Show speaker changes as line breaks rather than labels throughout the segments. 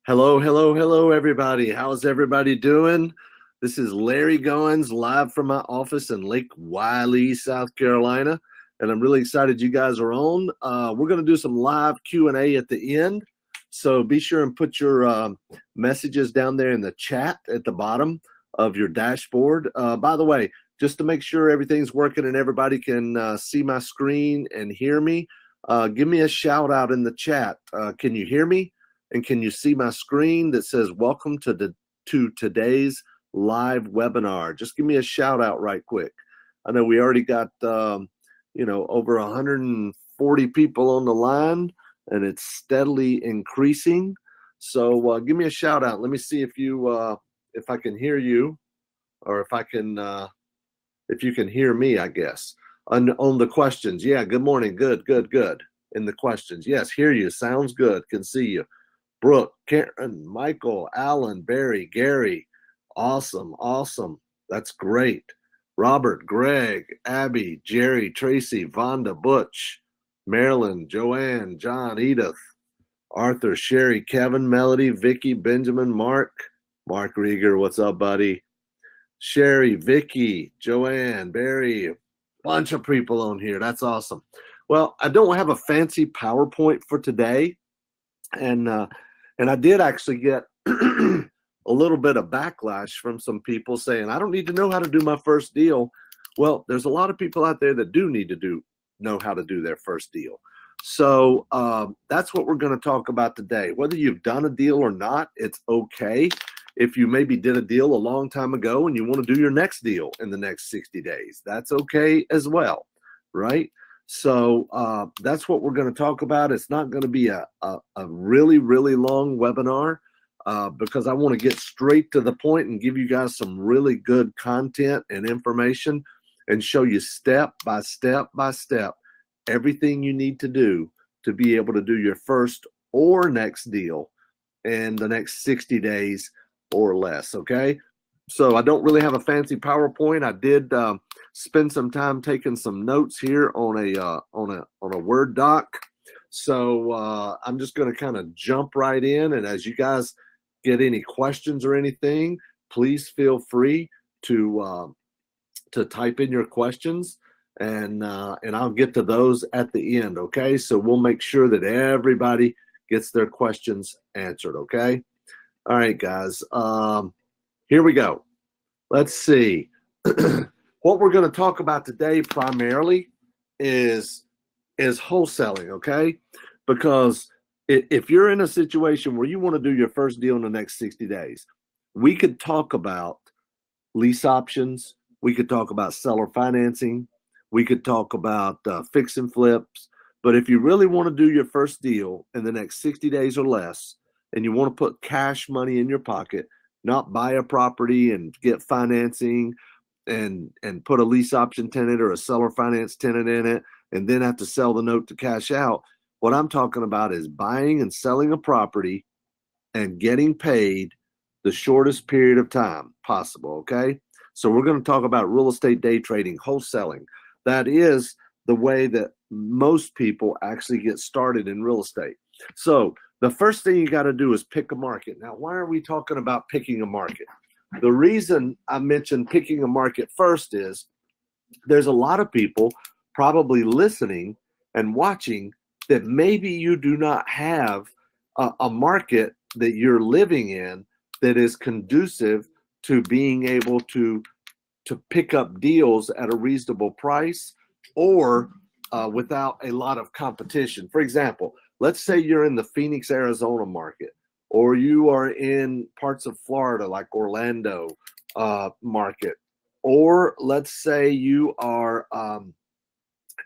Hello, hello, hello, everybody. How's everybody doing? This is Larry Goins live from my office in Lake Wiley, South Carolina, and I'm really excited you guys are on. We're going to do some live Q&A at the end, so be sure and put your messages down there in the chat at the bottom of your dashboard. By the way, just to make sure everything's working and everybody can see my screen and hear me, give me a shout out in the chat. Can you hear me? And can you see my screen that says welcome to today's live webinar? Just give me a shout out right quick. I know we already got over 140 people on the line, and it's steadily increasing. So give me a shout out. Let me see if I can hear you, or if you can hear me, I guess. On the questions. Yeah, good morning. Good. In the questions. Yes, hear you. Sounds good. Can see you. Brooke, Karen, Michael, Alan, Barry, Gary. Awesome. That's great. Robert, Greg, Abby, Jerry, Tracy, Vonda, Butch, Marilyn, Joanne, John, Edith, Arthur, Sherry, Kevin, Melody, Vicky, Benjamin, Mark Rieger, what's up, buddy? Sherry, Vicky, Joanne, Barry, bunch of people on here. That's awesome. Well, I don't have a fancy PowerPoint for today, and I did actually get a little bit of backlash from some people saying, I don't need to know how to do my first deal. Well, there's a lot of people out there that do need to know how to do their first deal. So that's what we're going to talk about today. Whether you've done a deal or not, it's okay. If you maybe did a deal a long time ago and you want to do your next deal in the next 60 days, that's okay as well, right? So that's what we're going to talk about. It's not going to be a really, really long webinar because I want to get straight to the point and give you guys some really good content and information and show you step by step everything you need to do to be able to do your first or next deal in the next 60 days or less, okay? So I don't really have a fancy PowerPoint. I did spend some time taking some notes here on a Word doc. So I'm just going to kind of jump right in. And as you guys get any questions or anything, please feel free to type in your questions, and I'll get to those at the end. Okay, so we'll make sure that everybody gets their questions answered. Okay, all right, guys. Here we go. Let's see. What we're going to talk about today primarily is wholesaling, okay? Because if you're in a situation where you want to do your first deal in the next 60 days, we could talk about lease options. We could talk about seller financing. We could talk about fix and flips. But if you really want to do your first deal in the next 60 days or less, and you want to put cash money in your pocket, not buy a property and get financing and put a lease option tenant or a seller finance tenant in it and then have to sell the note to cash out. What I'm talking about is buying and selling a property and getting paid the shortest period of time possible, okay? So we're going to talk about real estate day trading, wholesaling. That is the way that most people actually get started in real estate. So the first thing you got to do is pick a market. Now, why are we talking about picking a market? The reason I mentioned picking a market first is there's a lot of people probably listening and watching that maybe you do not have a market that you're living in that is conducive to being able to pick up deals at a reasonable price or without a lot of competition. For example, let's say you're in the Phoenix, Arizona market, or you are in parts of Florida like Orlando market, or let's say you are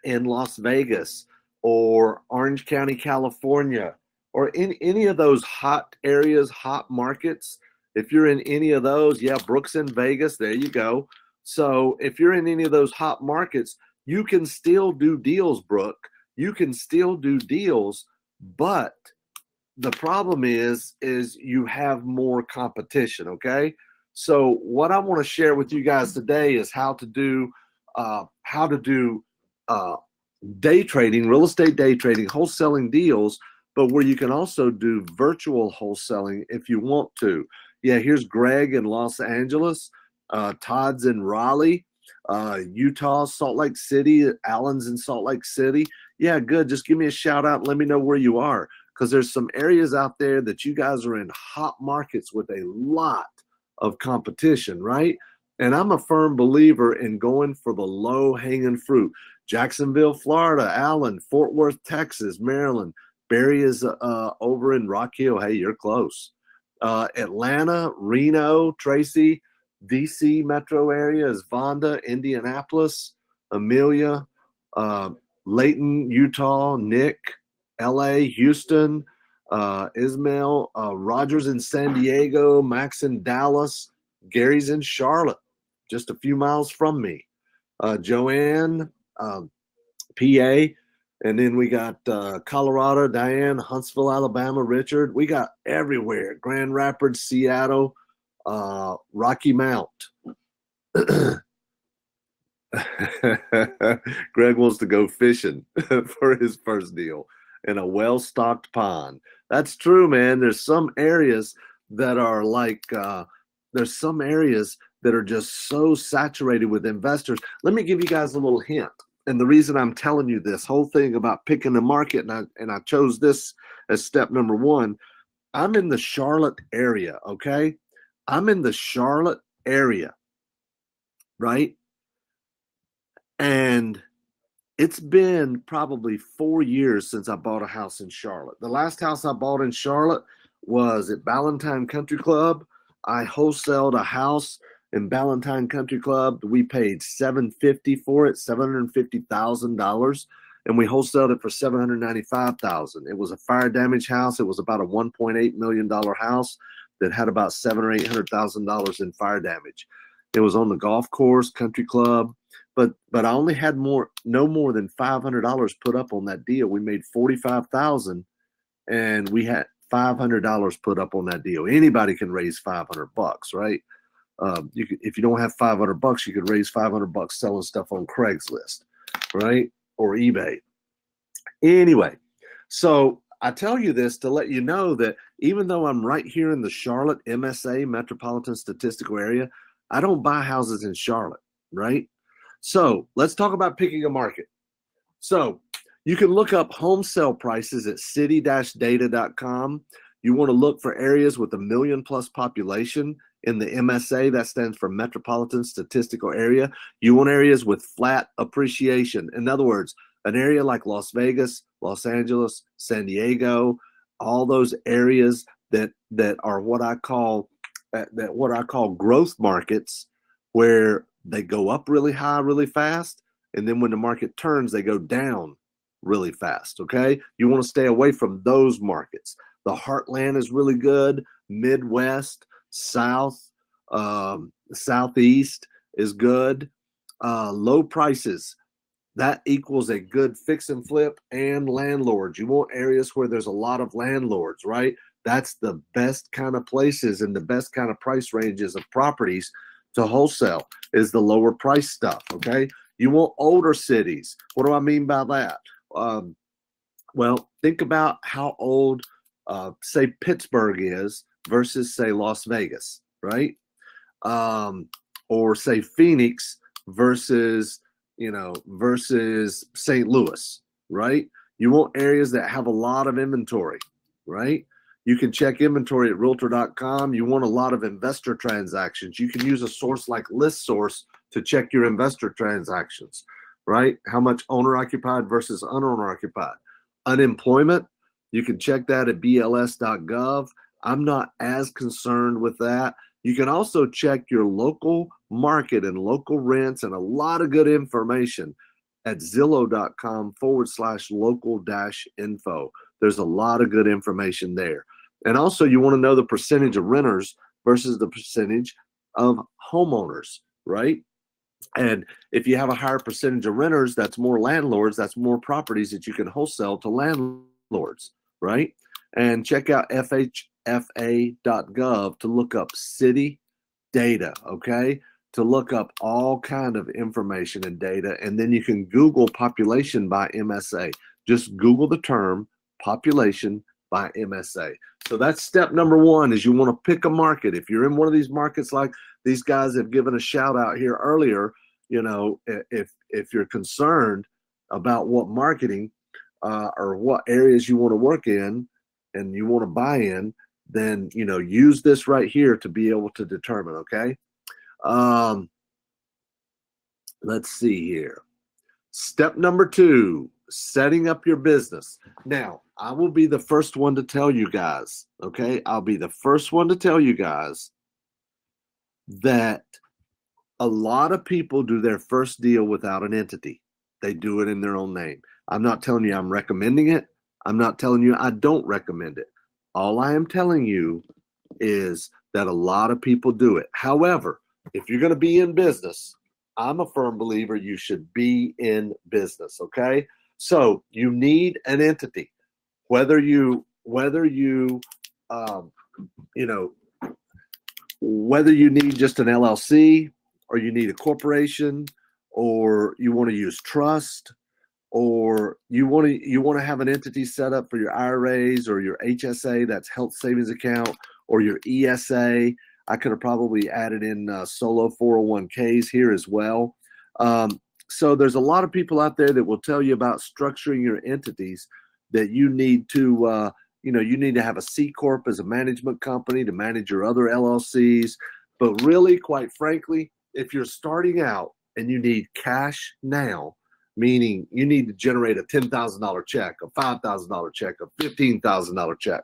in Las Vegas or Orange County, California, or in any of those hot areas, hot markets. If you're in any of those, yeah, Brooks in Vegas, there you go. So if you're in any of those hot markets, you can still do deals, Brooke. You can still do deals, but the problem is you have more competition, okay? So what I want to share with you guys today is how to do day trading, real estate day trading, wholesaling deals but where you can also do virtual wholesaling if you want to. Yeah, here's Greg in Los Angeles, Todd's in Raleigh, Utah, Salt Lake City, Allen's in Salt Lake City. Yeah, good. Just give me a shout out and let me know where you are, because there's some areas out there that you guys are in hot markets with a lot of competition, right? And I'm a firm believer in going for the low-hanging fruit. Jacksonville, Florida, Allen, Fort Worth, Texas, Maryland. Barry is over in Rock Hill. Hey, you're close. Atlanta, Reno, Tracy, DC metro area is Vonda, Indianapolis, Amelia, Layton, Utah, Nick, LA, Houston, Ismail, Rogers in San Diego, Max in Dallas, Gary's in Charlotte, just a few miles from me. Joanne, PA, and then we got Colorado, Diane, Huntsville, Alabama, Richard. We got everywhere. Grand Rapids, Seattle, Rocky Mount. Greg wants to go fishing for his first deal in a well-stocked pond. That's true, man. There's some areas that are like, there's some areas that are just so saturated with investors. Let me give you guys a little hint. And the reason I'm telling you this whole thing about picking the market, and I chose this as step number one, I'm in the Charlotte area, okay? I'm in the Charlotte area, right? And it's been probably 4 years since I bought a house in Charlotte. The last house I bought in Charlotte was at Ballantyne Country Club. I wholesaled a house in Ballantyne Country Club. We paid $750 for it, $750,000, and we wholesaled it for $795,000. It was a fire damage house. It was about a $1.8 million house that had about $700,000 or $800,000 in fire damage. It was on the golf course, country club, but I only had no more than $500 put up on that deal. We made $45,000, and we had $500 put up on that deal. Anybody can raise $500, right? If you don't have $500, you could raise $500 selling stuff on Craigslist, right? Or eBay. Anyway, so I tell you this to let you know that even though I'm right here in the Charlotte MSA, Metropolitan Statistical Area, I don't buy houses in Charlotte, right? So let's talk about picking a market. So you can look up home sale prices at city-data.com. You want to look for areas with a million plus population in the MSA. That stands for Metropolitan Statistical Area. You want areas with flat appreciation. In other words, an area like Las Vegas, Los Angeles, San Diego, all those areas that are what I call growth markets, where they go up really high, really fast, and then when the market turns, they go down really fast, okay? You want to stay away from those markets. The heartland is really good. Midwest, South, Southeast is good. Low prices, that equals a good fix and flip and landlords. You want areas where there's a lot of landlords, right? That's the best kind of places and the best kind of price ranges of properties to wholesale, is the lower price stuff, okay? You want older cities. What do I mean by that? Well, think about how old, say, Pittsburgh is versus, say, Las Vegas, right? Or, say, Phoenix versus St. Louis, right? You want areas that have a lot of inventory, right? You can check inventory at realtor.com. You want a lot of investor transactions. You can use a source like ListSource to check your investor transactions, right? How much owner-occupied versus unowner-occupied. Unemployment, you can check that at bls.gov. I'm not as concerned with that. You can also check your local market and local rents and a lot of good information at zillow.com/local-info. There's a lot of good information there. And also, you want to know the percentage of renters versus the percentage of homeowners, right? And if you have a higher percentage of renters, that's more landlords, that's more properties that you can wholesale to landlords, right? And check out FHFA.gov to look up city data, okay? To look up all kind of information and data. And then you can Google population by MSA. Just Google the term population by MSA. So that's step number one, is you want to pick a market. If you're in one of these markets, like these guys have given a shout out here earlier, you know, if you're concerned about what marketing or what areas you want to work in and you want to buy in, then, you know, use this right here to be able to determine, okay? Let's see here. Step number two, setting up your business. Now, I will be the first one to tell you guys, okay? I'll be the first one to tell you guys that a lot of people do their first deal without an entity. They do it in their own name. I'm not telling you I'm recommending it. I'm not telling you I don't recommend it. All I am telling you is that a lot of people do it. However, if you're going to be in business, I'm a firm believer you should be in business, okay? So you need an entity, whether you need just an LLC, or you need a corporation, or you want to use trust, or you want to have an entity set up for your IRAs or your HSA, that's health savings account, or your ESA. I could have probably added in solo 401ks here as well. So there's a lot of people out there that will tell you about structuring your entities, that you need to, you need to have a C Corp as a management company to manage your other LLCs. But really, quite frankly, if you're starting out and you need cash now, meaning you need to generate a $10,000 check, a $5,000 check, a $15,000 check,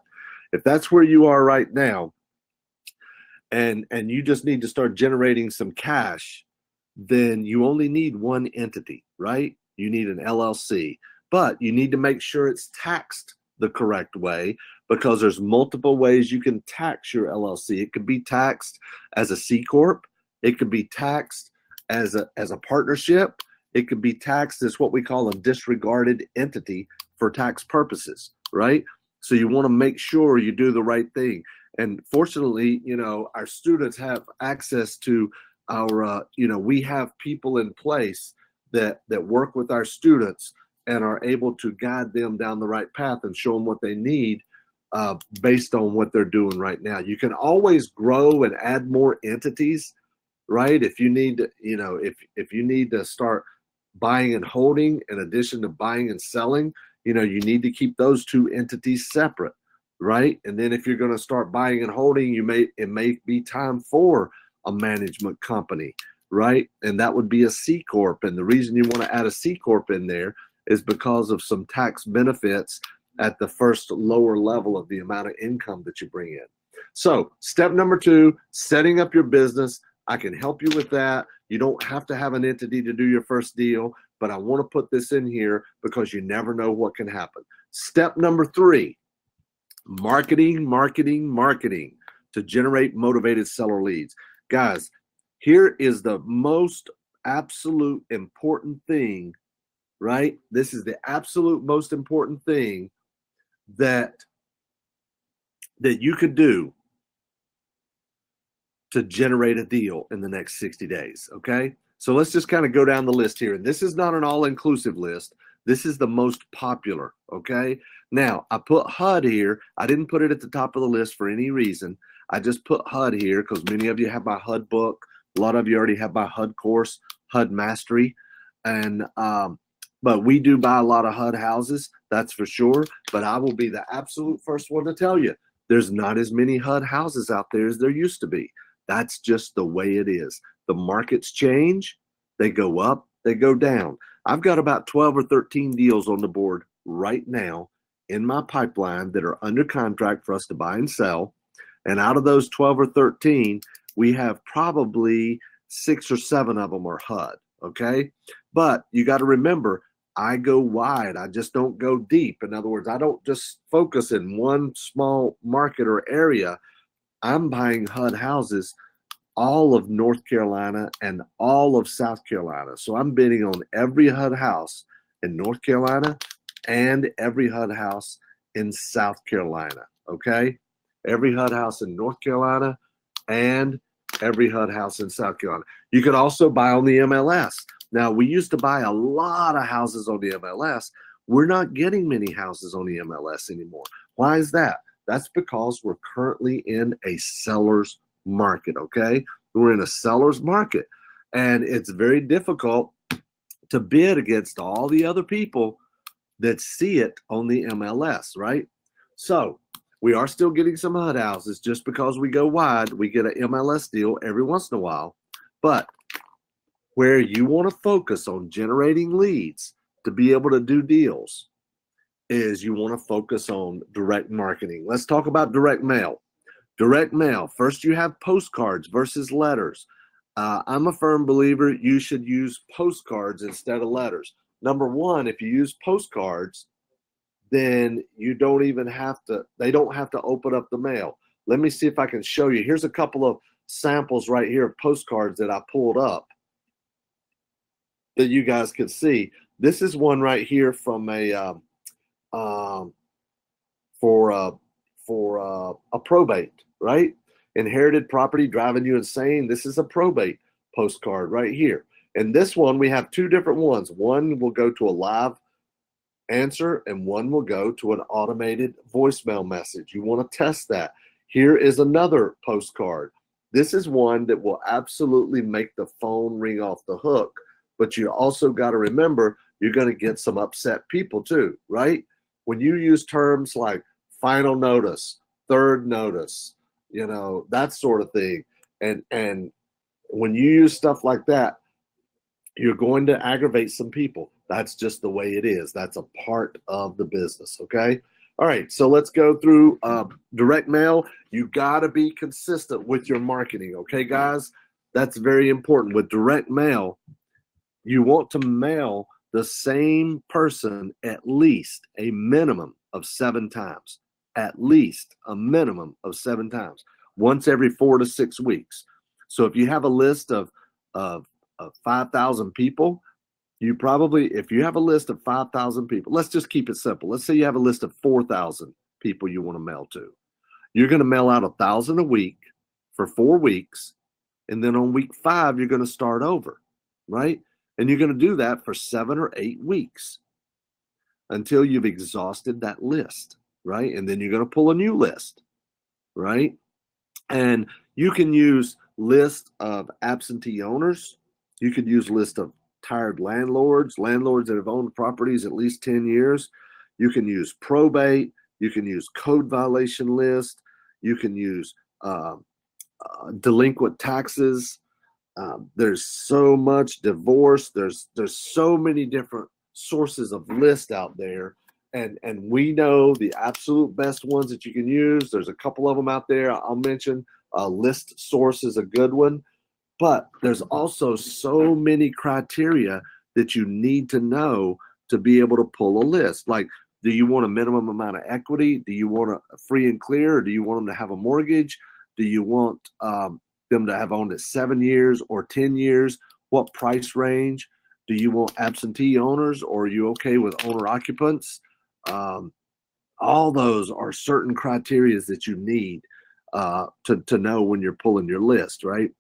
if that's where you are right now, and you just need to start generating some cash, then you only need one entity, right? You need an LLC, but you need to make sure it's taxed the correct way, because there's multiple ways you can tax your LLC. It could be taxed as a C Corp. It could be taxed as a partnership. It could be taxed as what we call a disregarded entity for tax purposes, right? So you want to make sure you do the right thing. And fortunately, our students have access to our, we have people in place that work with our students and are able to guide them down the right path and show them what they need based on what they're doing right now. You can always grow and add more entities, right? If you need to, if you need to start buying and holding in addition to buying and selling, you need to keep those two entities separate, right? And then if you're going to start buying and holding, it may be time for a management company, right? And that would be a C Corp. And the reason you want to add a C Corp in there is because of some tax benefits at the first lower level of the amount of income that you bring in. So step number two, setting up your business. I can help you with that. You don't have to have an entity to do your first deal, but I want to put this in here because you never know what can happen. Step number three, marketing to generate motivated seller leads. Guys, here is the most absolute important thing, right? This is the absolute most important thing that you could do to generate a deal in the next 60 days, okay? So let's just kind of go down the list here. And this is not an all-inclusive list. This is the most popular, okay? Now, I put HUD here. I didn't put it at the top of the list for any reason. I just put HUD here because many of you have my HUD book. A lot of you already have my HUD course, HUD Mastery. And but we do buy a lot of HUD houses, that's for sure. But I will be the absolute first one to tell you, there's not as many HUD houses out there as there used to be. That's just the way it is. The markets change, they go up, they go down. I've got about 12 or 13 deals on the board right now in my pipeline that are under contract for us to buy and sell. And out of those 12 or 13, we have probably 6 or 7 of them are HUD, okay? But you got to remember, I go wide. I just don't go deep. In other words, I don't just focus in one small market or area. I'm buying HUD houses all of North Carolina and all of South Carolina. So I'm bidding on every HUD house in North Carolina and every HUD house in South Carolina, okay? Every HUD house in North Carolina and every HUD house in South Carolina. You could also buy on the MLS. Now, we used to buy a lot of houses on the MLS. We're not getting many houses on the MLS anymore. Why is that? That's because we're currently in a seller's market, okay? We're in a seller's market, and it's very difficult to bid against all the other people that see it on the MLS, right? So we are still getting some HUD houses. Just because we go wide, we get an MLS deal every once in a while. But where you want to focus on generating leads to be able to do deals is you want to focus on direct marketing. Let's talk about direct mail. Direct mail. First, you have postcards versus letters. I'm a firm believer you should use postcards instead of letters. Number one, if you use postcards, then you don't even have to, they don't have to open up the mail. Let me see if I can show you. Here's a couple of samples right here of postcards that I pulled up that you guys could see. This is one right here from a a probate, right? Inherited property driving you insane. This is a probate postcard right here. And this one, we have two different ones. One will go to a live answer and one will go to an automated voicemail message. You want to test that. Here is another postcard. This is one that will absolutely make the phone ring off the hook. But you also got to remember, you're going to get some upset people too, right? When you use terms like final notice, third notice, you know, that sort of thing. And when you use stuff like that, you're going to aggravate some people. That's just the way it is. That's a part of the business, okay? All right, so let's go through direct mail. You got to be consistent with your marketing, okay, guys? That's very important. With direct mail, you want to mail the same person at least a minimum of 7 times. At least a minimum of 7 times. Once every 4 to 6 weeks. So if you have a list of 5,000 people, you probably, if you have a list of 5,000 people, let's just keep it simple. Let's say you have a list of 4,000 people you want to mail to. You're going to mail out 1,000 a week for 4 weeks. And then on week 5, you're going to start over, right? And you're going to do that for 7 or 8 weeks until you've exhausted that list, right? And then you're going to pull a new list, right? And you can use list of absentee owners. You could use list of tired landlords that have owned properties at least 10 years. You can use probate. You can use code violation list. You can use delinquent taxes. There's so much divorce. There's so many different sources of list out there. And we know the absolute best ones that you can use. There's a couple of them out there. I'll mention List Source is a good one. But there's also so many criteria that you need to know to be able to pull a list. Like, do you want a minimum amount of equity? Do you want a free and clear? Or do you want them to have a mortgage? Do you want them to have owned it 7 years or 10 years? What price range? Do you want absentee owners, or are you okay with owner occupants? All those are certain criteria that you need to know when you're pulling your list, right?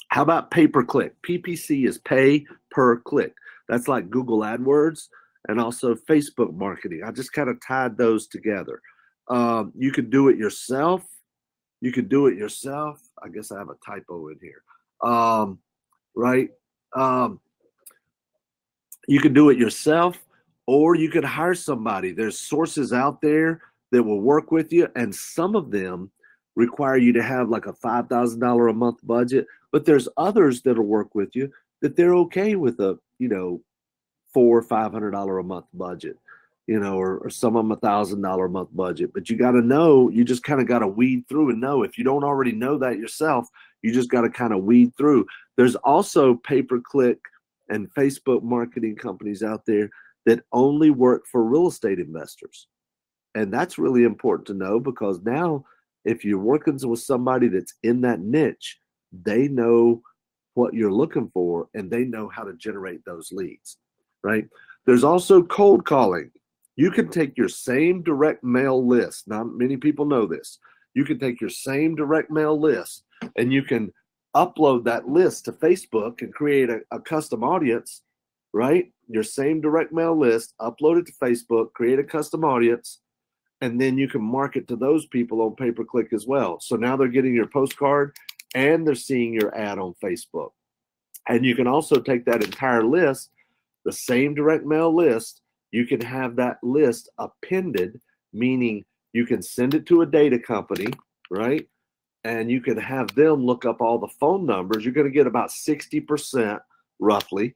How about pay-per-click? PPC is pay per click. That's like Google AdWords and also Facebook marketing. I just kind of tied those together. You could do it yourself. I guess I have a typo in here. Right? You could do it yourself, or you could hire somebody. There's sources out there that will work with you, and some of them require you to have like a $5,000 a month budget. But there's others that'll work with you that they're okay with a, $400 or $500 a month budget, or some of them $1,000 a month budget. But you got to know, you just kind of got to weed through and know. If you don't already know that yourself, you just got to kind of weed through. There's also pay-per-click and Facebook marketing companies out there that only work for real estate investors. And that's really important to know, because now if you're working with somebody that's in that niche, they know what you're looking for and they know how to generate those leads, right? There's also cold calling. You can take your same direct mail list. Not many people know this. You can take your same direct mail list and you can upload that list to Facebook and create a custom audience right? Your same direct mail list, upload it to Facebook, create a custom audience, and then you can market to those people on pay-per-click as well. So now they're getting your postcard and they're seeing your ad on Facebook. And you can also take that entire list, the same direct mail list, you can have that list appended, meaning you can send it to a data company, right? And you can have them look up all the phone numbers. You're going to get about 60% roughly.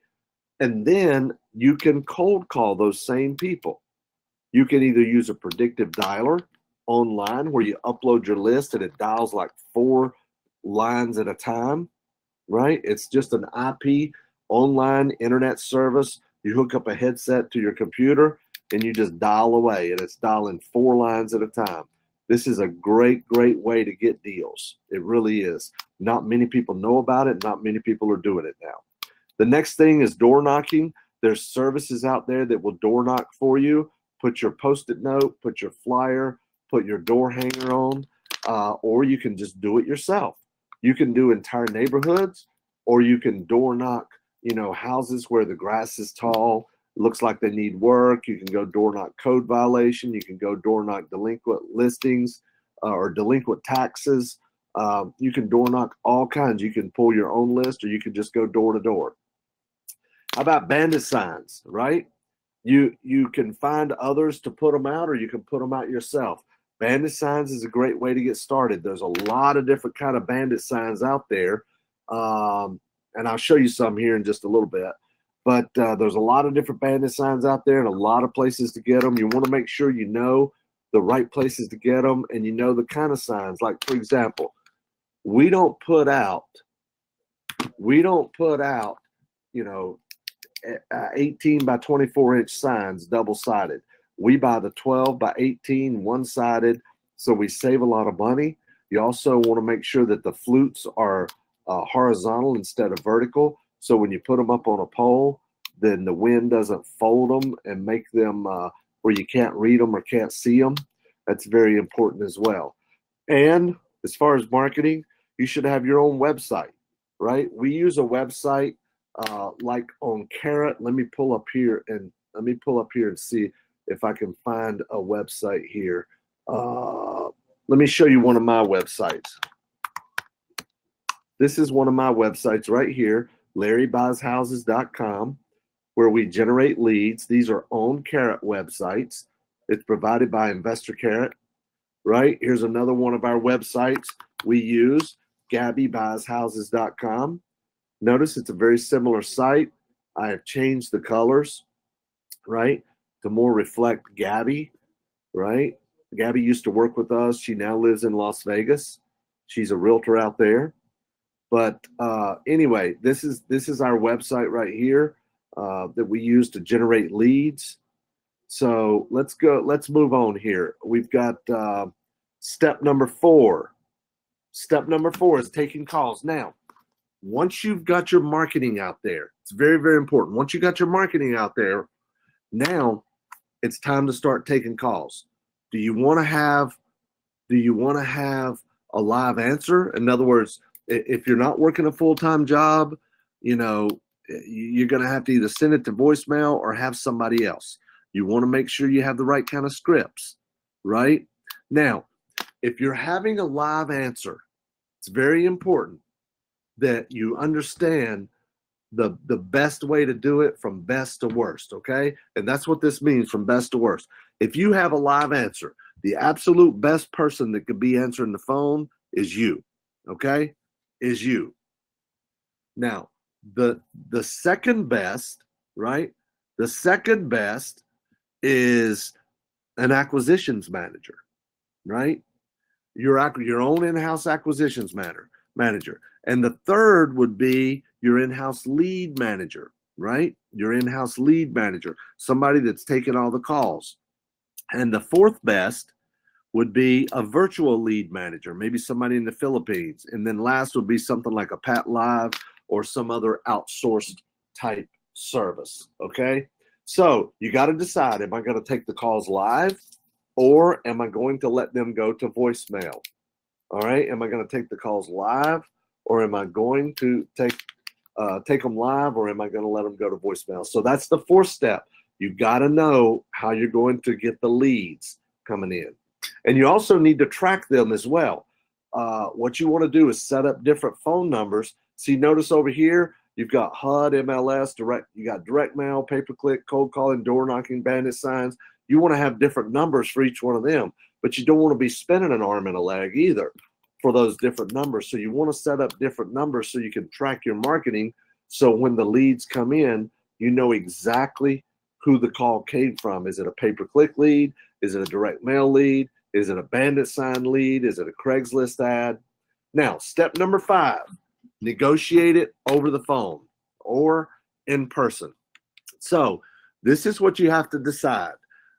And then you can cold call those same people. You can either use a predictive dialer online where you upload your list and it dials like 4 lines at a time, right? It's just an IP online internet service. You hook up a headset to your computer and you just dial away, and it's dialing 4 lines at a time. This is a great, great way to get deals. It really is. Not many people know about it. Not many people are doing it now. The next thing is door knocking. There's services out there that will door knock for you. Put your Post-it note, put your flyer, put your door hanger on, or you can just do it yourself. You can do entire neighborhoods, or you can door knock, houses where the grass is tall, looks like they need work. You can go door knock code violation. You can go door knock delinquent listings or delinquent taxes. You can door knock all kinds. You can pull your own list, or you can just go door to door. How about bandit signs, right? You can find others to put them out, or you can put them out yourself. Bandit signs is a great way to get started. There's a lot of different kind of bandit signs out there. And I'll show you some here in just a little bit. But there's a lot of different bandit signs out there and a lot of places to get them. You want to make sure you know the right places to get them, and you know the kind of signs. Like, for example, we don't put out, 18 by 24 inch signs double-sided. We buy the 12 by 18 one-sided, so we save a lot of money. You also want to make sure that the flutes are horizontal instead of vertical, so when you put them up on a pole, then the wind doesn't fold them and make them where you can't read them or can't see them. That's very important as well. And as far as marketing, you should have your own website, right? We use a website like on Carrot. Let me pull up here and see if I can find a website here. Let me show you one of my websites. This is one of my websites right here, LarryBuysHouses.com, where we generate leads. These are on Carrot websites. It's provided by Investor Carrot, right? Here's another one of our websites we use, GabbyBuysHouses.com. Notice it's a very similar site. I have changed the colors, right, to more reflect Gabby, right? Gabby used to work with us. She now lives in Las Vegas. She's a realtor out there. But anyway, this is our website right here that we use to generate leads. So let's move on here. We've got step number 4. Step number 4 is taking calls. Now, once you've got your marketing out there, it's very, very important. Once you got your marketing out there, now it's time to start taking calls. Do you want to have a live answer? In other words, if you're not working a full-time job, you're going to have to either send it to voicemail or have somebody else. You want to make sure you have the right kind of scripts, right? Now, if you're having a live answer, it's very important that you understand the best way to do it from best to worst, okay? And that's what this means, from best to worst. If you have a live answer, the absolute best person that could be answering the phone is you, okay? Is you. Now, the second best, right? The second best is an acquisitions manager, right? Your own in-house acquisitions manager. And the third would be your in-house lead manager, right? Your in-house lead manager, somebody that's taking all the calls. And the fourth best would be a virtual lead manager, maybe somebody in the Philippines. And then last would be something like a Pat Live or some other outsourced type service, okay? So you got to decide, am I going to take the calls live, or am I going to let them go to voicemail? All right, am I going to take the calls live, or am I going to take take them live, or am I going to let them go to voicemail? So that's the fourth step. You've got to know how you're going to get the leads coming in. And you also need to track them as well. What you want to do is set up different phone numbers. See, notice over here, you've got HUD, MLS, direct. You got direct mail, pay-per-click, cold calling, door knocking, bandit signs. You want to have different numbers for each one of them, but you don't want to be spending an arm and a leg either for those different numbers. So you want to set up different numbers so you can track your marketing. So when the leads come in, you know exactly who the call came from. Is it a pay-per-click lead? Is it a direct mail lead? Is it a bandit sign lead? Is it a Craigslist ad? Now, step number 5, negotiate it over the phone or in person. So this is what you have to decide.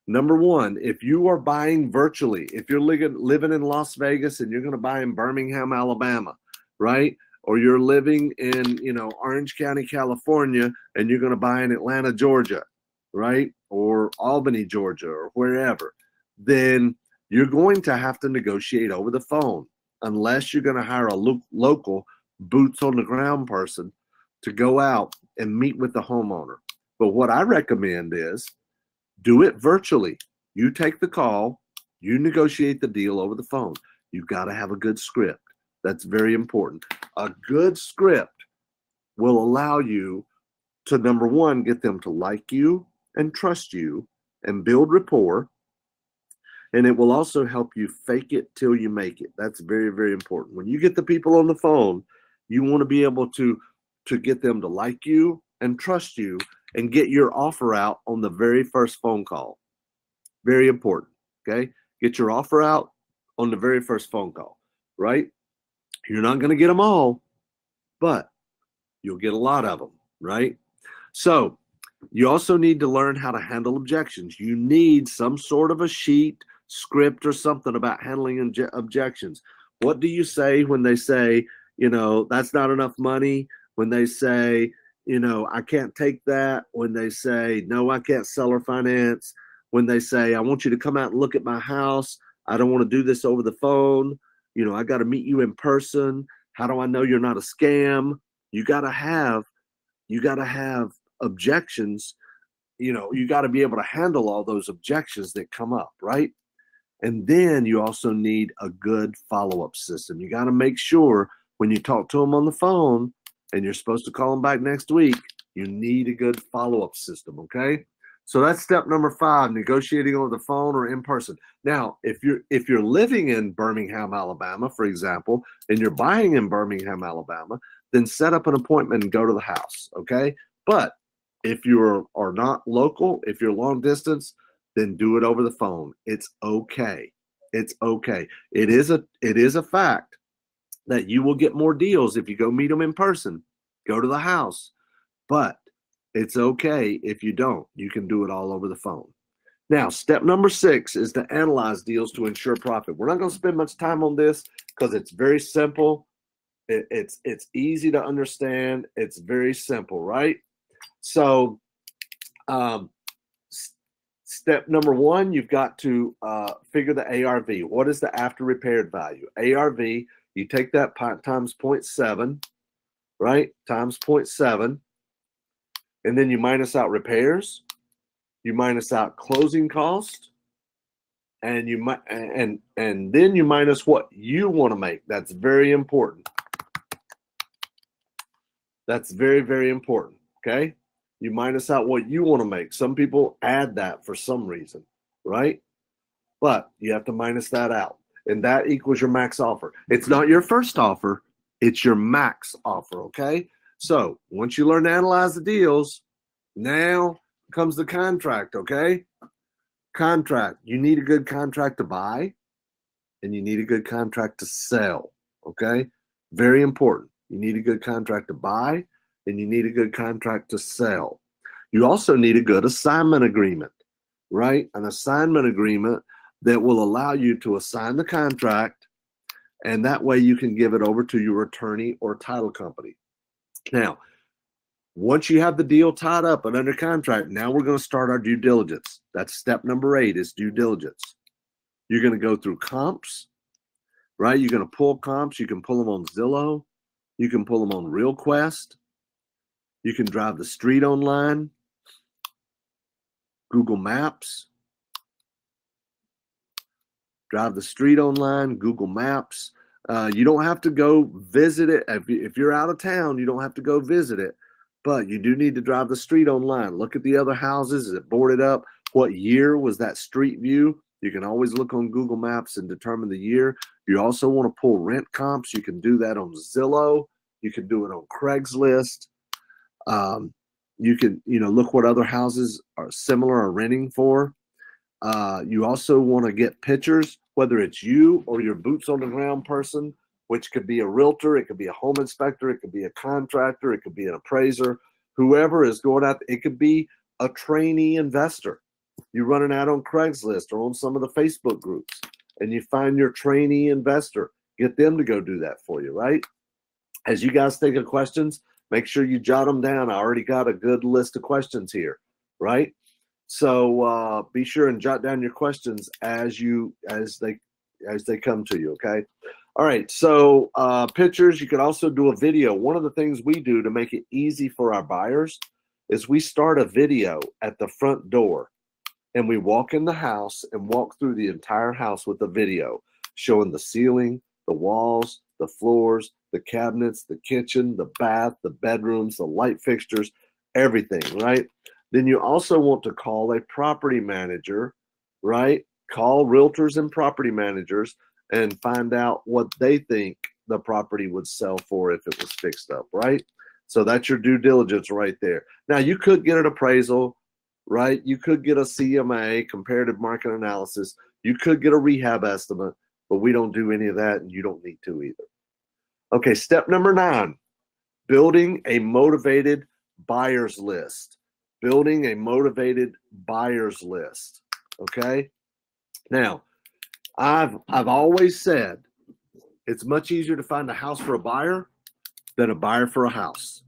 Number 1, if you are buying virtually, if you're living in Las Vegas and you're going to buy in Birmingham, Alabama, right? Or you're living in, Orange County, California, and you're going to buy in Atlanta, Georgia, right? Or Albany, Georgia, or wherever, then you're going to have to negotiate over the phone unless you're going to hire a local boots on the ground person to go out and meet with the homeowner. But what I recommend is do it virtually. You take the call, you negotiate the deal over the phone. You've got to have a good script. That's very important. A good script will allow you to, number 1, get them to like you and trust you and build rapport. And it will also help you fake it till you make it. That's very, very important. When you get the people on the phone, you want to be able to get them to like you and trust you and get your offer out on the very first phone call. Very important, okay? Get your offer out on the very first phone call, right? You're not going to get them all, but you'll get a lot of them, right? So you also need to learn how to handle objections. You need some sort of a sheet, script, or something about handling objections. What do you say when they say, that's not enough money? When they say, I can't take that. When they say, no, I can't sell or finance. When they say, I want you to come out and look at my house. I don't want to do this over the phone. I got to meet you in person. How do I know you're not a scam? You got to have objections. You got to be able to handle all those objections that come up, right? And then you also need a good follow-up system. You got to make sure when you talk to them on the phone and you're supposed to call them back next week, you need a good follow-up system, okay? So that's step number 5, negotiating over the phone or in person. Now, if you're living in Birmingham, Alabama, for example, and you're buying in Birmingham, Alabama, then set up an appointment and go to the house, okay? But if you are not local, if you're long distance, then do it over the phone. It's okay. It's okay. It is a fact that you will get more deals if you go meet them in person, go to the house. But it's okay if you don't. You can do it all over the phone. Now, step number 6 is to analyze deals to ensure profit. We're not going to spend much time on this because it's very simple. It's easy to understand. It's very simple, right? So, step number 1, you've got to figure the ARV. What is the after repaired value? ARV, you take that times 0.7, right? Times 0.7. And then you minus out repairs. You minus out closing cost. And then you minus what you want to make. That's very important. That's very, very important, okay? You minus out what you want to make. Some people add that for some reason, right? But you have to minus that out. And that equals your max offer. It's not your first offer. It's your max offer, okay? So once you learn to analyze the deals, now comes the contract, okay? Contract. You need a good contract to buy, and you need a good contract to sell, okay? Very important. You need a good contract to buy, and you need a good contract to sell. You also need a good assignment agreement, right? An assignment agreement that will allow you to assign the contract, and that way you can give it over to your attorney or title company. Now, once you have the deal tied up and under contract, now we're going to start our due diligence. That's step number 8 is due diligence. You're going to go through comps, right? You're going to pull comps. You can pull them on Zillow. You can pull them on RealQuest. You can drive the street online, Google Maps. Drive the street online, Google Maps. You don't have to go visit it. If you're out of town, you don't have to go visit it, but you do need to drive the street online. Look at the other houses. Is it boarded up? What year was that street view? You can always look on Google Maps and determine the year. You also want to pull rent comps. You can do that on Zillow. You can do it on Craigslist. You can, look what other houses are similar or renting for. You also want to get pictures, whether it's you or your boots on the ground person, which could be a realtor, it could be a home inspector, it could be a contractor, it could be an appraiser, whoever is going out. It could be a trainee investor. You're running out on Craigslist or on some of the Facebook groups, and you find your trainee investor. Get them to go do that for you, right? As you guys think of questions, make sure you jot them down. I already got a good list of questions here, right? So be sure and jot down your questions as they come to you. Okay. All right. So pictures. You could also do a video. One of the things we do to make it easy for our buyers is we start a video at the front door, and we walk in the house and walk through the entire house with a video showing the ceiling, the walls, the floors, the cabinets, the kitchen, the bath, the bedrooms, the light fixtures, everything. Right. Then you also want to call a property manager, right? Call realtors and property managers and find out what they think the property would sell for if it was fixed up, right? So that's your due diligence right there. Now, you could get an appraisal, right? You could get a CMA, comparative market analysis. You could get a rehab estimate, but we don't do any of that, and you don't need to either. Okay, step number 9, building a motivated buyer's list. Building a motivated buyer's list. Okay. Now, I've always said it's much easier to find a house for a buyer than a buyer for a house.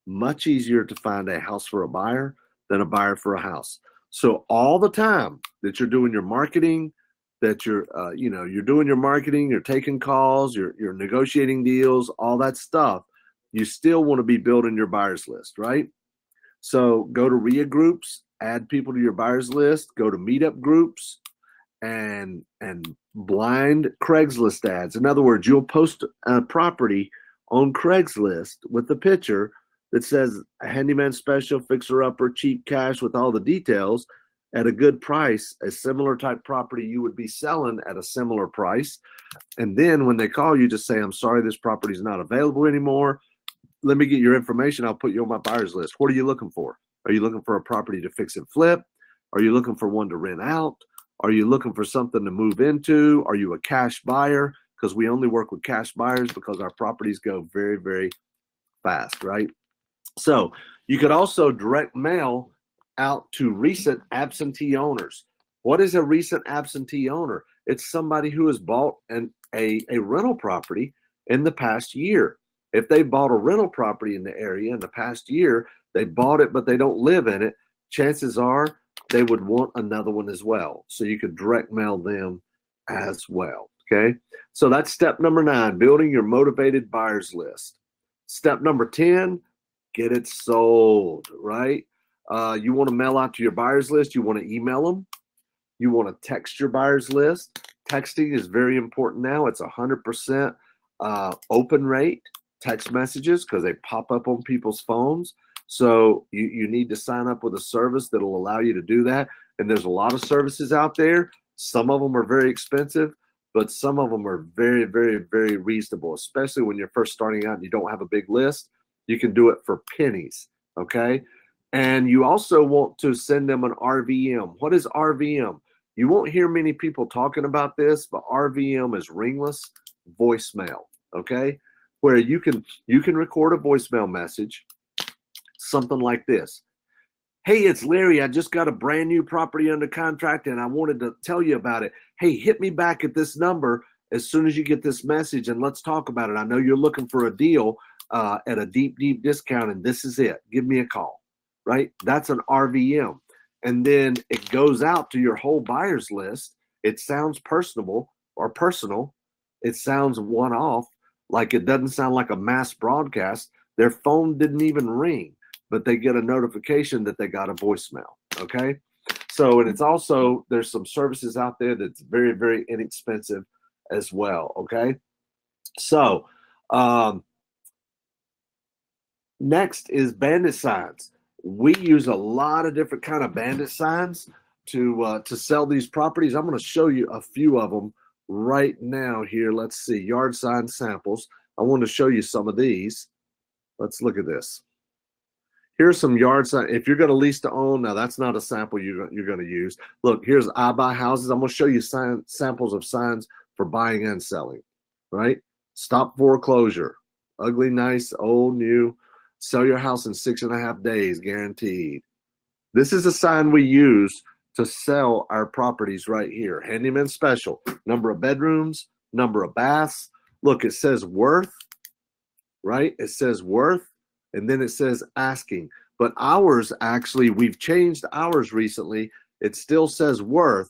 Much easier to find a house for a buyer than a buyer for a house. So all the time that you're doing your marketing, that you're doing your marketing, you're taking calls, you're negotiating deals, all that stuff, you still want to be building your buyer's list, right? So go to RIA groups, add people to your buyer's list, go to meetup groups, and blind Craigslist ads. In other words, you'll post a property on Craigslist with a picture that says a handyman special, fixer-upper, cheap cash with all the details at a good price, a similar type property you would be selling at a similar price. And then when they call you, just say, I'm sorry, this property is not available anymore. Let me get your information. I'll put you on my buyer's list. What are you looking for? Are you looking for a property to fix and flip? Are you looking for one to rent out? Are you looking for something to move into? Are you a cash buyer? Because we only work with cash buyers because our properties go very, very fast, right? So you could also direct mail out to recent absentee owners. What is a recent absentee owner? It's somebody who has bought a rental property in the past year. If they bought a rental property in the area in the past year, they bought it, but they don't live in it, chances are they would want another one as well. So you could direct mail them as well, okay? So that's step number 9, building your motivated buyer's list. Step number 10, get it sold, right? You want to mail out to your buyer's list. You want to email them. You want to text your buyer's list. Texting is very important now. It's 100% open rate text messages because they pop up on people's phones. So you need to sign up with a service that will allow you to do that. And there's a lot of services out there. Some of them are very expensive, but some of them are very, very, very reasonable, especially when you're first starting out and you don't have a big list. You can do it for pennies, okay? And you also want to send them an RVM. What is RVM? You won't hear many people talking about this, but RVM is ringless voicemail, okay? Where you can record a voicemail message, something like this. Hey, it's Larry. I just got a brand new property under contract and I wanted to tell you about it. Hey, hit me back at this number as soon as you get this message and let's talk about it. I know you're looking for a deal at a deep, deep discount and this is it. Give me a call, right? That's an RVM. And then it goes out to your whole buyer's list. It sounds personable or personal. It sounds one-off. Like it doesn't sound like a mass broadcast. Their phone didn't even ring. but they get a notification that they got a voicemail. Okay. So, and it's also, there's some services out there that's very, very inexpensive as well. Okay. So, next is bandit signs. We use a lot of different kind of bandit signs to sell these properties. I'm going to show you a few of them right now here. Let's see, yard sign samples. I want to show you some of these. Let's look at this. Here's some yard sign. If you're going to lease to own, now that's not a sample you're going to use. Look, here's I buy houses. I'm going to show you samples of signs for buying and selling, right? Stop foreclosure. Ugly, nice, old, new. Sell your house in 6.5 days, guaranteed. This is a sign we use to sell our properties right here. Handyman special. Number of bedrooms, number of baths. Look, it says worth, right? It says worth, and then it says asking. But ours, actually, we've changed ours recently. It still says worth,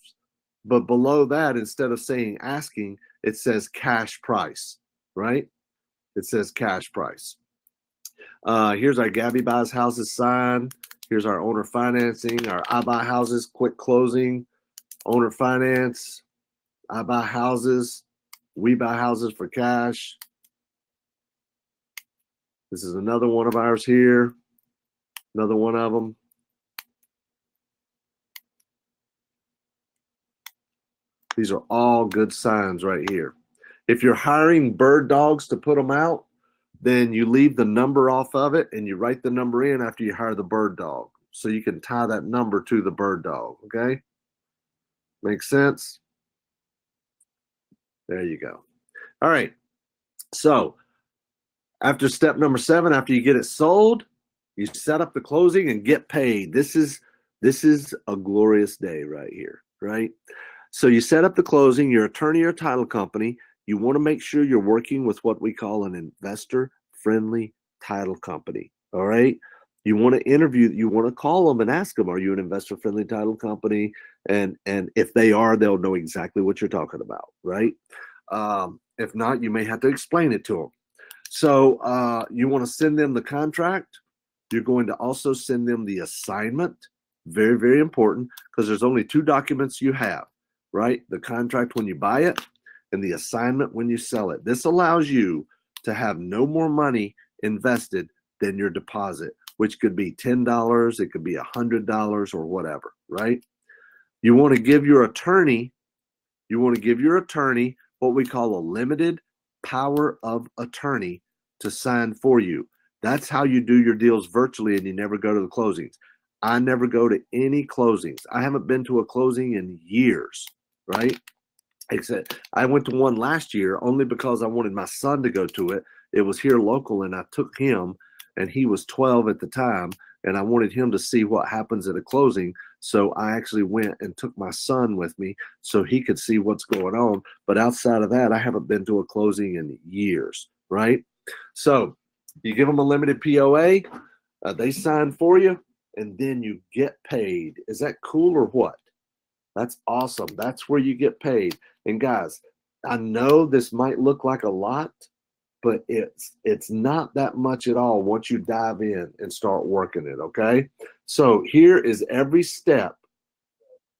but below that, instead of saying asking, it says cash price, right? It says cash price. Here's our Gabby Buys Houses sign. Here's our owner financing, our I Buy Houses, quick closing, owner finance, I Buy Houses, we buy houses for cash. This is another one of ours here, another one of them. These are all good signs right here. If you're hiring bird dogs to put them out, then you leave the number off of it and you write the number in after you hire the bird dog. So you can tie that number to the bird dog, okay? Makes sense? There you go. All right. So after step number 7, after you get it sold, you set up the closing and get paid. This is a glorious day right here, right? So you set up the closing, your attorney or title company. You want to make sure you're working with what we call an investor-friendly title company, all right? You want to interview, you want to call them and ask them, are you an investor-friendly title company? And if they are, they'll know exactly what you're talking about, right? If not, you may have to explain it to them. So you want to send them the contract. You're going to also send them the assignment. Very, very important, because there's only 2 documents you have, right? The contract when you buy it, and the assignment when you sell it. This allows you to have no more money invested than your deposit, which could be $10, it could be $100 or whatever, right? You want to give your attorney, what we call a limited power of attorney to sign for you. That's how you do your deals virtually and you never go to the closings. I never go to any closings. I haven't been to a closing in years, right? Except I went to one last year only because I wanted my son to go to it. It was here local and I took him, and he was 12 at the time, and I wanted him to see what happens at a closing. So I actually went and took my son with me so he could see what's going on. But outside of that, I haven't been to a closing in years, right? So you give them a limited POA, they sign for you, and then you get paid. Is that cool or what? That's awesome. That's where you get paid. And guys, I know this might look like a lot, but it's not that much at all once you dive in and start working it, okay? So here is every step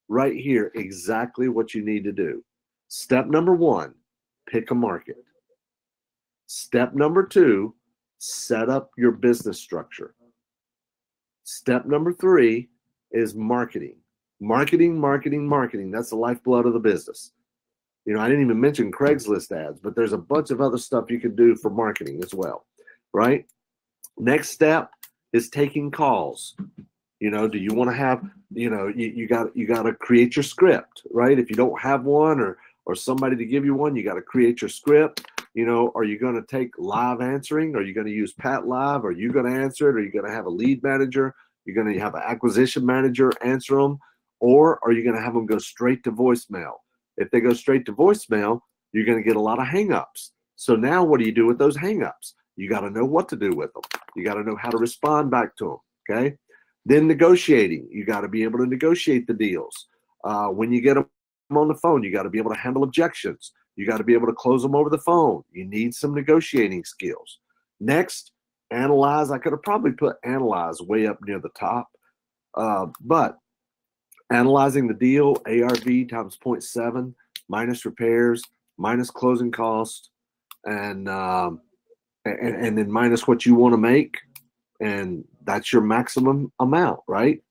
right here, exactly what you need to do. Step number 1, pick a market. Step number 2, set up your business structure. Step number 3 is marketing. Marketing. That's the lifeblood of the business. You know, I didn't even mention Craigslist ads, but there's a bunch of other stuff you can do for marketing as well, right? Next step is taking calls. You know, do you want to have, you know, you got to create your script, right? If you don't have one or somebody to give you one, you got to create your script. You know, are you going to take live answering? Are you going to use Pat Live? Are you going to answer it? Are you going to have a lead manager? You're going to have an acquisition manager answer them? Or are you going to have them go straight to voicemail? If they go straight to voicemail, you're going to get a lot of hangups. So now what do you do with those hangups? You got to know what to do with them. You got to know how to respond back to them, okay? Then negotiating. You got to be able to negotiate the deals. When you get them on the phone, you got to be able to handle objections. You got to be able to close them over the phone. You need some negotiating skills. Next, Analyze, I could have probably put analyze way up near the top, but analyzing the deal, ARV times 0.7 minus repairs, minus closing cost, and then minus what you want to make, and that's your maximum amount, right?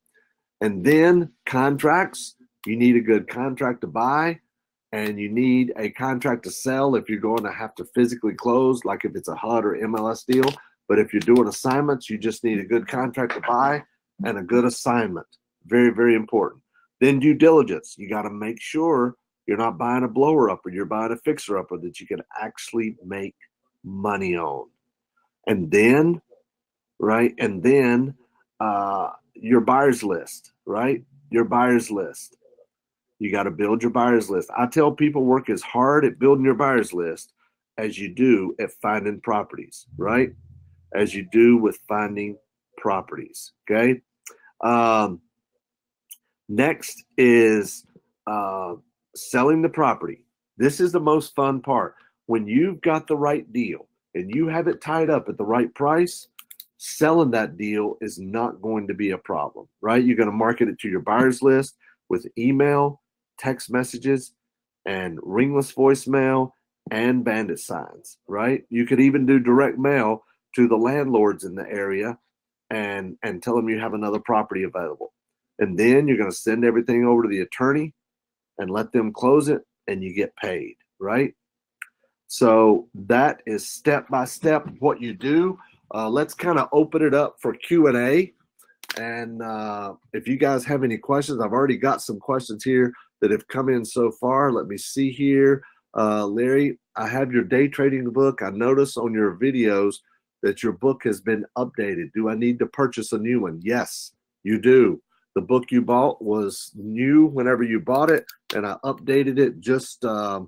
And then contracts, you need a good contract to buy, and you need a contract to sell if you're going to have to physically close, like if it's a HUD or MLS deal. But if you're doing assignments, you just need a good contract to buy and a good assignment. Very, very important. Then due diligence. You got to make sure you're not buying a blower up or you're buying a fixer upper that you can actually make money on. And then, right, and then your buyer's list, right? Your buyer's list. You got to build your buyer's list. I tell people work as hard at building your buyer's list as you do at finding properties, right? As you do with finding properties, okay? Next is selling the property. This is the most fun part. When you've got the right deal and you have it tied up at the right price, selling that deal is not going to be a problem, right? You're going to market it to your buyer's list with email, text messages, and ringless voicemail and bandit signs, right? You could even do direct mail to the landlords in the area and tell them you have another property available. And then you're going to send everything over to the attorney and let them close it, and you get paid, right? So that is step by step what you do. Let's kind of open it up for Q&A. And if you guys have any questions, I've already got some questions here that have come in so far. Let me see here. Larry, I have your day trading book. I notice on your videos that your book has been updated. Do I need to purchase a new one? Yes, you do. The book you bought was new whenever you bought it, and I updated it just a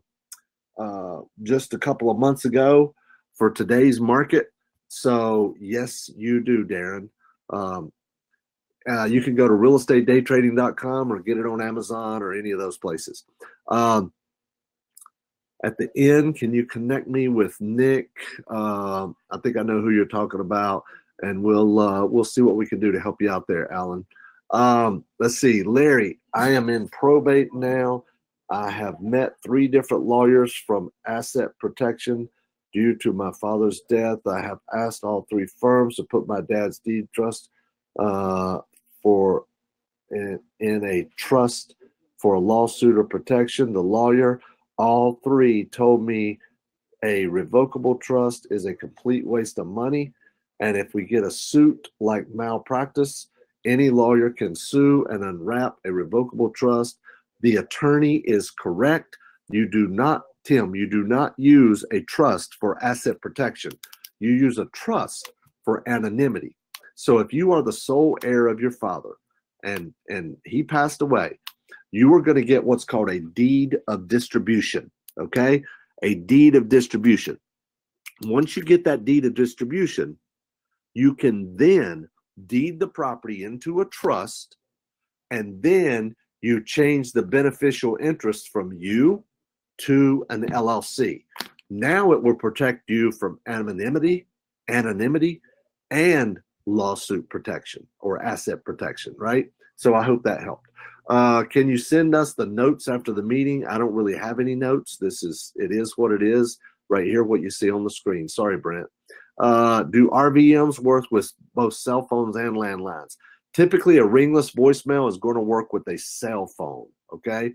couple of months ago for today's market. So yes, you do, Darren. You can go to realestateDayTrading.com or get it on Amazon or any of those places. At the end, can you connect me with Nick? I think I know who you're talking about, and we'll see what we can do to help you out there, Alan. Let's see, Larry, I am in probate now. I have met 3 different lawyers from asset protection due to my father's death. I have asked all 3 firms to put my dad's deed trust in a trust for a lawsuit or protection. The lawyer, all 3 told me a revocable trust is a complete waste of money. And if we get a suit like malpractice, any lawyer can sue and unwrap a revocable trust. The attorney is correct. You do not, Tim, you do not use a trust for asset protection. You use a trust for anonymity. So if you are the sole heir of your father and he passed away, you are going to get what's called a deed of distribution, okay? A deed of distribution. Once you get that deed of distribution, you can then deed the property into a trust, and then you change the beneficial interest from you to an LLC. Now it will protect you from anonymity, and lawsuit protection or asset protection, right? So I hope that helped. Can you send us the notes after the meeting? I don't really have any notes. It is what it is right here, what you see on the screen. Sorry, Brent. Do RVMs work with both cell phones and landlines? Typically, a ringless voicemail is going to work with a cell phone, okay?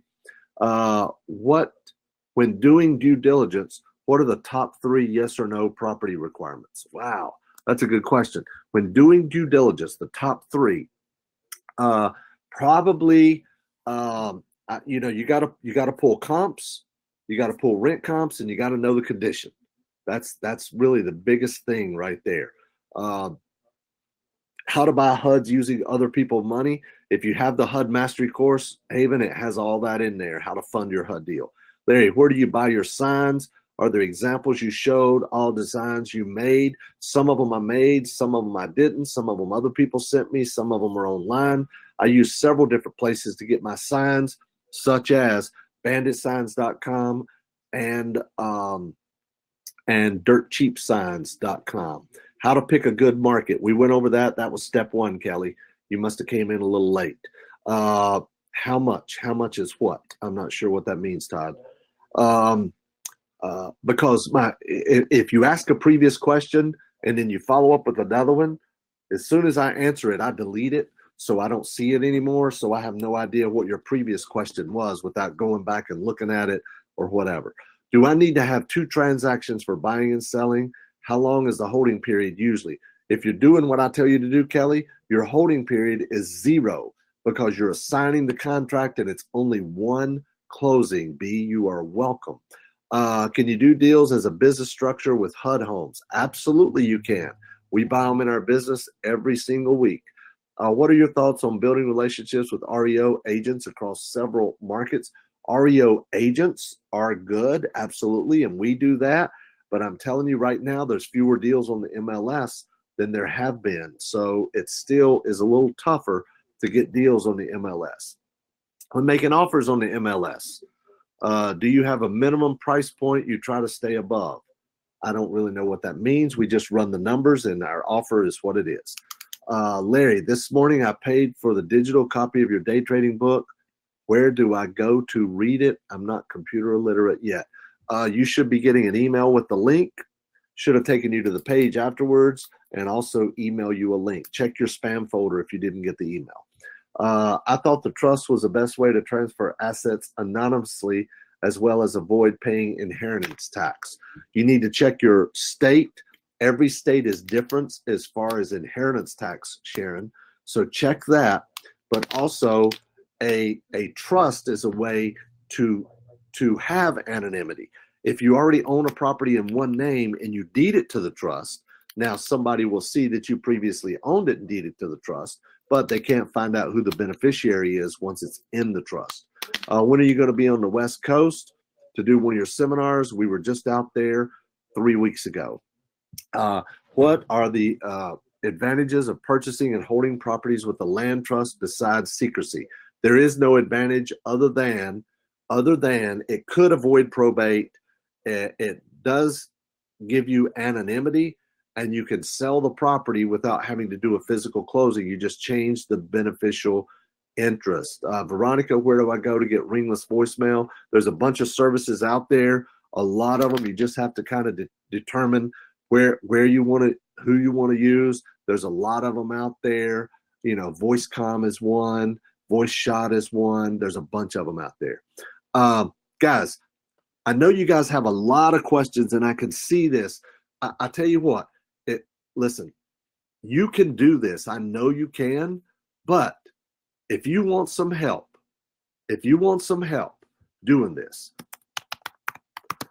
When doing due diligence, what are the top 3 yes or no property requirements? Wow, that's a good question. When doing due diligence, the top 3, probably, you got to pull comps, you got to pull rent comps, and you got to know the condition. That's really the biggest thing right there. How to buy HUDs using other people's money. If you have the HUD mastery course, Haven, it has all that in there, how to fund your HUD deal. Larry, where do you buy your signs? Are there examples you showed, all designs you made? Some of them I made, some of them I didn't, some of them other people sent me, some of them are online. I use several different places to get my signs, such as banditsigns.com and dirtcheapsigns.com. How to pick a good market. We went over that. That was step one, Kelly. You must have came in a little late. How much? How much is what? I'm not sure what that means, Todd. Because if you ask a previous question and then you follow up with another one, as soon as I answer it, I delete it so I don't see it anymore. So I have no idea what your previous question was without going back and looking at it or whatever. Do I need to have 2 transactions for buying and selling? How long is the holding period usually? If you're doing what I tell you to do, Kelly, your holding period is 0 because you're assigning the contract and it's only one closing. B, you are welcome. Can you do deals as a business structure with HUD homes? Absolutely, you can. We buy them in our business every single week. What are your thoughts on building relationships with REO agents across several markets? REO agents are good, absolutely, and we do that. But I'm telling you right now, there's fewer deals on the MLS than there have been. So it still is a little tougher to get deals on the MLS. When making offers on the MLS, do you have a minimum price point you try to stay above? I don't really know what that means. We just run the numbers and our offer is what it is. Larry, this morning I paid for the digital copy of your day trading book. Where do I go to read it? I'm not computer illiterate yet. You should be getting an email with the link. Should have taken you to the page afterwards and also email you a link. Check your spam folder if you didn't get the email. I thought the trust was the best way to transfer assets anonymously as well as avoid paying inheritance tax. You need to check your state. Every state is different as far as inheritance tax, Sharon. So check that. But also a trust is a way to have anonymity. If you already own a property in one name and you deed it to the trust, now somebody will see that you previously owned it and deeded it to the trust, but they can't find out who the beneficiary is once it's in the trust. When are you going to be on the West Coast to do one of your seminars? We were just out there 3 weeks ago. What are the advantages of purchasing and holding properties with a land trust besides secrecy? There is no advantage other than it could avoid probate. It does give you anonymity, and you can sell the property without having to do a physical closing. You just change the beneficial interest. Veronica, where do I go to get ringless voicemail? There's a bunch of services out there. A lot of them, you just have to kind of determine where you want to, who you want to use. There's a lot of them out there. You know, VoiceCom is one. Voice Shot is one. There's a bunch of them out there. Guys, I know you guys have a lot of questions, and I can see this. I tell you what, listen, you can do this. I know you can, but if you want some help, doing this,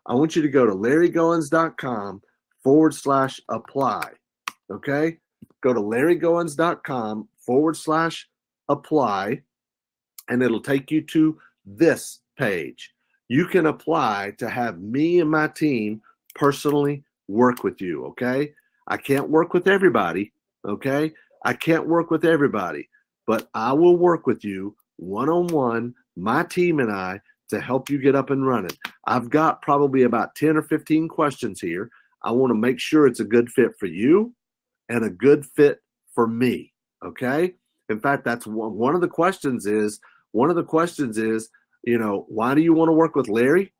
I want you to go to larrygoins.com/apply. Okay? Go to larrygoins.com/apply, and it'll take you to this page. You can apply to have me and my team personally work with you, okay? I can't work with everybody, okay? I can't work with everybody, but I will work with you one-on-one, my team and I, to help you get up and running. I've got probably about 10 or 15 questions here. I want to make sure it's a good fit for you and a good fit for me, okay? In fact, that's one of the questions is, you know, why do you want to work with Larry?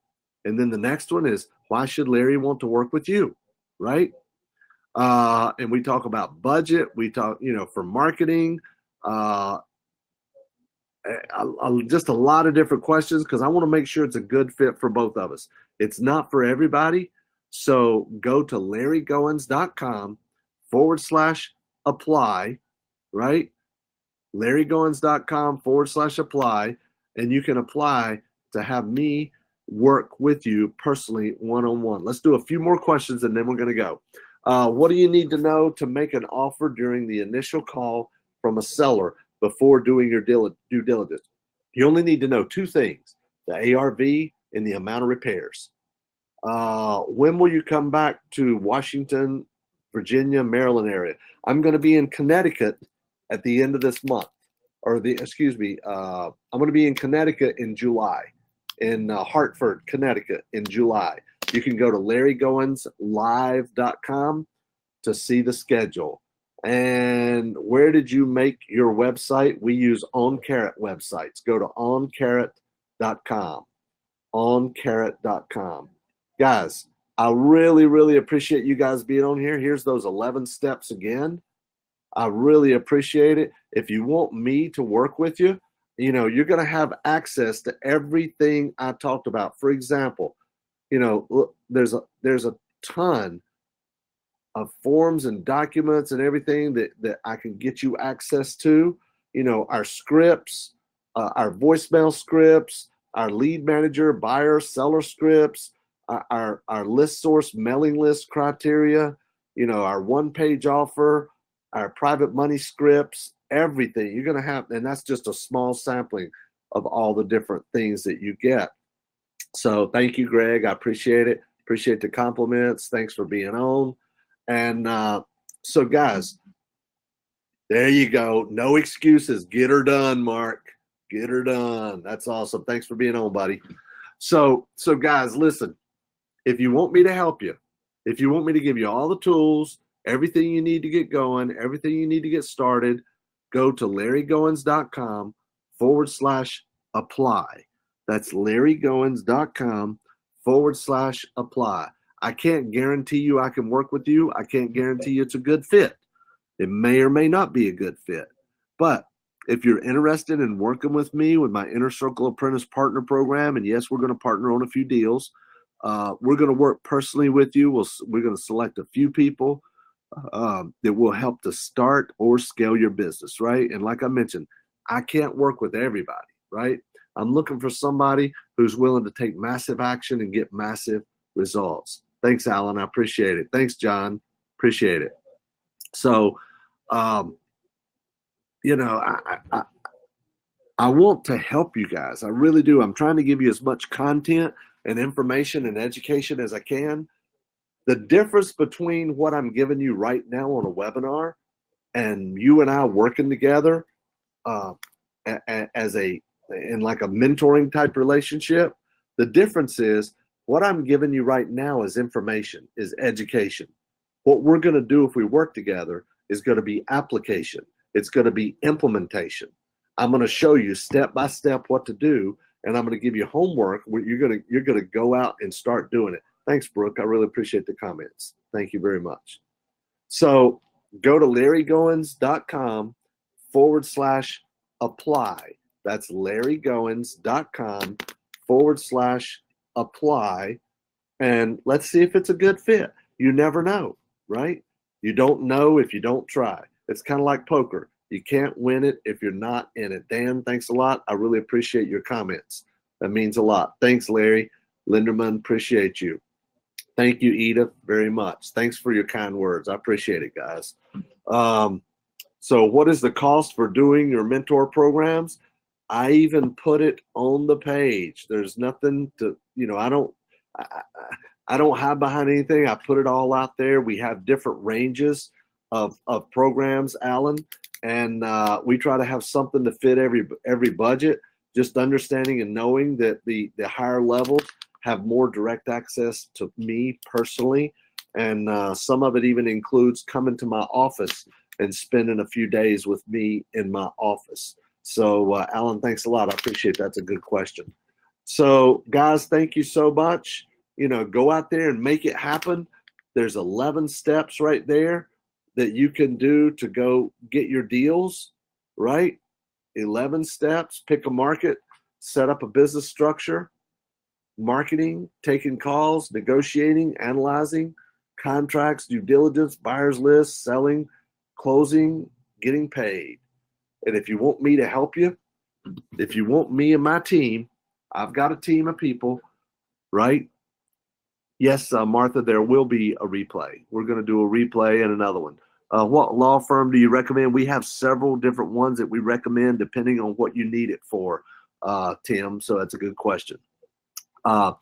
And then the next one is, why should Larry want to work with you, right? And we talk about budget. We talk, you know, for marketing, just a lot of different questions because I want to make sure it's a good fit for both of us. It's not for everybody. So go to larrygoins.com/apply, right? larrygoins.com/apply, and you can apply to have me work with you personally one-on-one. Let's do a few more questions and then we're going to go. What do you need to know to make an offer during the initial call from a seller before doing your due diligence? You only need to know 2 things, the ARV and the amount of repairs. When will you come back to Washington, Virginia, Maryland area? I'm going to be in Connecticut at the end of this month, I'm going to be in Connecticut in July, in Hartford, Connecticut in July. You can go to larrygoinslive.com to see the schedule. And where did you make your website? We use OnCarrot websites. Go to oncarrot.com. oncarrot.com. Guys, I really, really appreciate you guys being on here. Here's those 11 steps again. I really appreciate it. If you want me to work with you, you're going to have access to everything I talked about. For example, there's a ton of forms and documents and everything that I can get you access to. Our scripts, our voicemail scripts, our lead manager, buyer, seller scripts, our list source mailing list criteria, our one-page offer, our private money scripts, everything you're going to have. And that's just a small sampling of all the different things that you get. So thank you, Greg. I appreciate it. Appreciate the compliments. Thanks for being on. And so guys, there you go. No excuses. Get her done, Mark. Get her done. That's awesome. Thanks for being on, buddy. So guys, listen, if you want me to help you, if you want me to give you all the tools, everything you need to get going, everything you need to get started, go to LarryGoins.com/apply. That's LarryGoins.com/apply. I can't guarantee you I can work with you. I can't guarantee you it's a good fit. It may or may not be a good fit. But if you're interested in working with me with my Inner Circle Apprentice Partner Program, and yes, we're going to partner on a few deals. We're going to work personally with you. We're going to select a few people that will help to start or scale your business, right? And like I mentioned, I can't work with everybody, right? I'm looking for somebody who's willing to take massive action and get massive results. Thanks, Alan. I appreciate it. Thanks, John. Appreciate it. So, I want to help you guys. I really do. I'm trying to give you as much content and information and education as I can. The difference between what I'm giving you right now on a webinar and you and I working together in like a mentoring type relationship, the difference is what I'm giving you right now is information, is education. What we're going to do if we work together is going to be application. It's going to be implementation. I'm going to show you step by step what to do, and I'm going to give you homework where you're going to go out and start doing it. Thanks, Brooke. I really appreciate the comments. Thank you very much. So go to LarryGoins.com/apply. That's LarryGoins.com/apply. And let's see if it's a good fit. You never know, right? You don't know if you don't try. It's kind of like poker. You can't win it if you're not in it. Dan, thanks a lot. I really appreciate your comments. That means a lot. Thanks, Larry. Linderman, appreciate you. Thank you, Edith, very much. Thanks for your kind words. I appreciate it, guys. So what is the cost for doing your mentor programs? I even put it on the page. There's nothing to, I don't hide behind anything. I put it all out there. We have different ranges of programs, Alan, and we try to have something to fit every budget. Just understanding and knowing that the higher levels have more direct access to me personally, and some of it even includes coming to my office and spending a few days with me in my office. So Alan, thanks a lot. I appreciate that. That's a good question. So guys, thank you so much. Go out there and make it happen. There's 11 steps right there that you can do to go get your deals, right? 11 steps. Pick a market, set up a business structure, marketing, taking calls, negotiating, analyzing, contracts, due diligence, buyer's list, selling, closing, getting paid. And if you want me to help you, if you want me and my team, I've got a team of people, right? Yes, Martha, there will be a replay. We're going to do a replay and another one. What law firm do you recommend? We have several different ones that we recommend depending on what you need it for, Tim. So that's a good question. But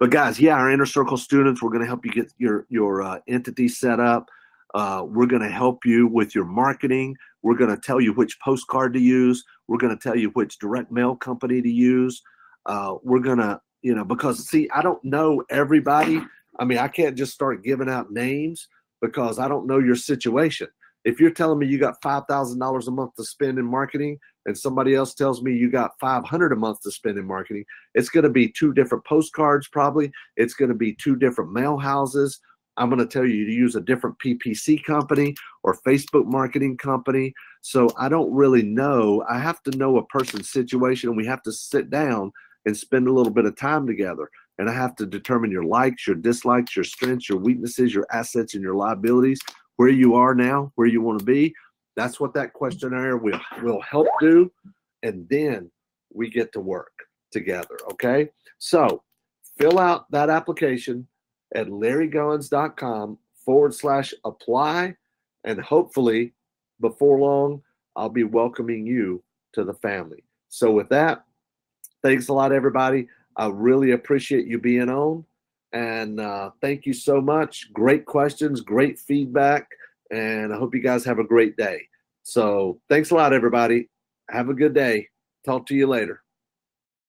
guys, yeah, our Inner Circle students, we're going to help you get your entity set up. We're going to help you with your marketing. We're going to tell you which postcard to use. We're going to tell you which direct mail company to use. We're going to, because see, I don't know everybody. I mean, I can't just start giving out names. because I don't know your situation. If you're telling me you got $5,000 a month to spend in marketing and somebody else tells me you got $500 a month to spend in marketing, it's going to be two different postcards probably. It's going to be two different mail houses. I'm going to tell you to use a different PPC company or Facebook marketing company. So I don't really know. I have to know a person's situation, and we have to sit down and spend a little bit of time together. And I have to determine your likes, your dislikes, your strengths, your weaknesses, your assets, and your liabilities, where you are now, where you want to be. That's what that questionnaire will help do. And then we get to work together, okay? So fill out that application at larrygoins.com/apply. And hopefully before long, I'll be welcoming you to the family. So with that, thanks a lot, everybody. I really appreciate you being on. And thank you so much. Great questions, great feedback. And I hope you guys have a great day. So thanks a lot, everybody. Have a good day. Talk to you later.